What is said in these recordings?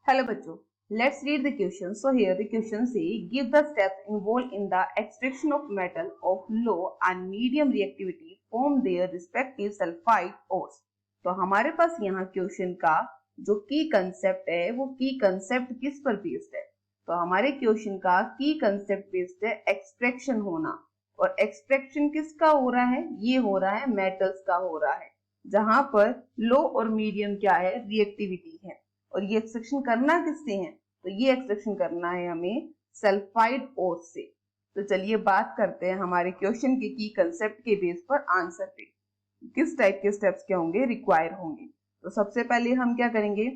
Hello बच्चों, let's read the question. So here the question say give the steps involved in the extraction of metal of low and medium reactivity from their respective sulfide ores. तो हमारे पास यहाँ question का जो की concept है वो की कंसेप्ट किस पर बेस्ड है? तो हमारे क्वेश्चन का की कंसेप्ट बेस्ड है एक्सट्रैक्शन होना, और एक्सट्रैक्शन किसका हो रहा है? ये हो रहा है मेटल्स का हो रहा है, जहां पर लो और मीडियम क्या है? रिएक्टिविटी है। और ये एक्सट्रैक्शन करना किससे है? तो ये एक्सट्रैक्शन करना है हमें सल्फाइड ओर से। तो चलिए बात करते हैं हमारे क्वेश्चन के की कंसेप्ट के बेस पर आंसर पे, किस टाइप के स्टेप्स क्या होंगे, रिक्वायर होंगे। तो सबसे पहले हम क्या करेंगे?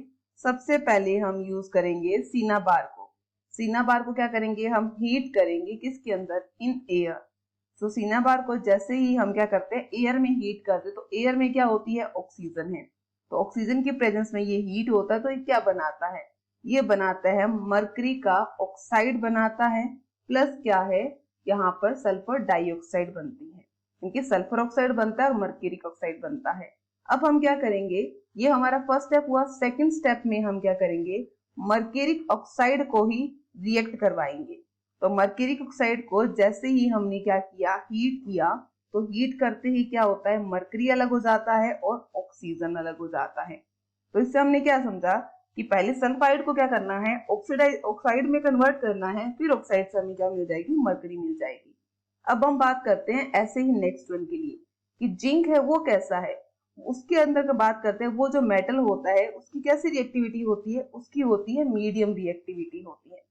सबसे पहले हम यूज करेंगे सीना बार को। सीना बार को क्या करेंगे? हम हीट करेंगे किसके अंदर? In air. तो सीना बार को जैसे ही हम क्या करते हैं? एयर में हीट करते हैं। तो एयर में क्या होती है? ऑक्सीजन है। तो ऑक्सीजन की प्रेजेंस में ये हीट होता है, तो ये क्या बनाता है? ये बनाता है मरकरी का ऑक्साइड बनाता है, प्लस क्या है यहाँ पर सल्फर डाइऑक्साइड बनती है, क्योंकि सल्फर ऑक्साइड बनता है और मरकरिक ऑक्साइड बनता है। अब हम क्या करेंगे? ये हमारा फर्स्ट स्टेप हुआ। सेकंड स्टेप में हम क्या करेंगे? मरकरिक ऑक्साइड को ही रिएक्ट करवाएंगे। तो मरकरिक ऑक्साइड को जैसे ही हमने क्या किया? हीट किया। तो हीट करते ही क्या होता है? मरकरी अलग हो जाता है और ऑक्सीजन अलग हो जाता है। तो इससे हमने क्या समझा कि पहले सल्फाइड को क्या करना है? ऑक्साइड में कन्वर्ट करना है, फिर ऑक्साइड से हमें क्या मिल जाएगी? मरकरी मिल जाएगी। अब हम बात करते हैं ऐसे ही नेक्स्ट वन के लिए कि जिंक है वो कैसा है, उसके अंदर का बात करते हैं। वो जो मेटल होता है उसकी कैसी रिएक्टिविटी होती है? उसकी होती है मीडियम रिएक्टिविटी होती है।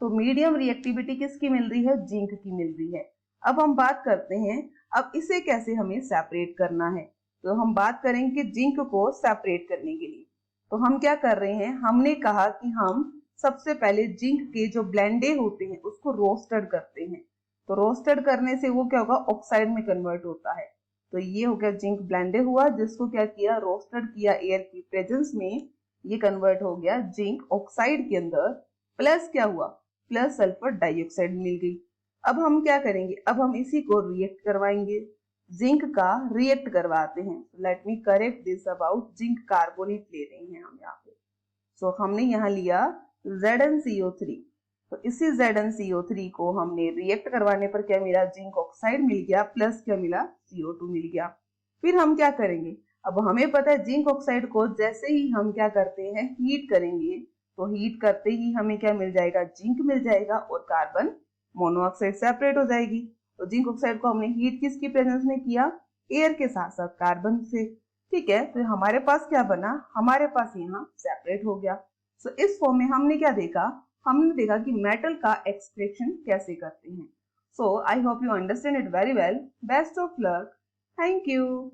तो मीडियम रिएक्टिविटी किसकी मिल रही है? जिंक की मिल रही है। अब हम बात करते हैं अब इसे कैसे हमें सेपरेट करना है। तो हम बात करेंगे जिंक को सेपरेट करने के लिए। तो हम क्या कर रहे हैं? हमने कहा कि हम सबसे पहले जिंक के जो ब्लेंडे होते हैं उसको रोस्टेड करते हैं। तो रोस्टेड करने से वो क्या होगा? ऑक्साइड में कन्वर्ट होता है। तो ये हो गया जिंक ब्लेंडे हुआ, जिसको क्या किया? रोस्टेड किया एयर की प्रेजेंस में, ये कन्वर्ट हो गया जिंक ऑक्साइड के अंदर। प्लस क्या हुआ? प्लस सल्फर डाइऑक्साइड मिल गई। अब हम क्या करेंगे? अब हम इसी को रिएक्ट करवाएंगे, जिंक का रिएक्ट करवाते हैं। Let me correct this about zinc carbonate ले रहे हैं हम यहाँ पे। सो हमने यहाँ लिया ZnCO3। तो इसी ZnCO3 को हमने रिएक्ट करवाने पर क्या मिला? जिंक ऑक्साइड मिल गया, प्लस क्या मिला? CO2 मिल गया। फिर हम क्या करेंगे? अब हमें पता है जिंक ऑक्साइड को जैसे ही हम क्या करते हैं? हीट करेंगे। तो हीट करते ही हमें क्या मिल जाएगा? जिंक मिल जाएगा और कार्बन मोनोऑक्साइड सेपरेट हो जाएगी। तो जिंक ऑक्साइड को हमने हीट किसकी प्रेजेंस में किया? एयर के साथ साथ कार्बन से। ठीक है, तो हमारे पास क्या बना? हमारे पास यहाँ सेपरेट हो गया। सो इस फॉर्म में हमने क्या देखा? हमने देखा कि मेटल का एक्सट्रैक्शन कैसे करते हैं। So I hope you understand it very well. Best of luck. Thank you.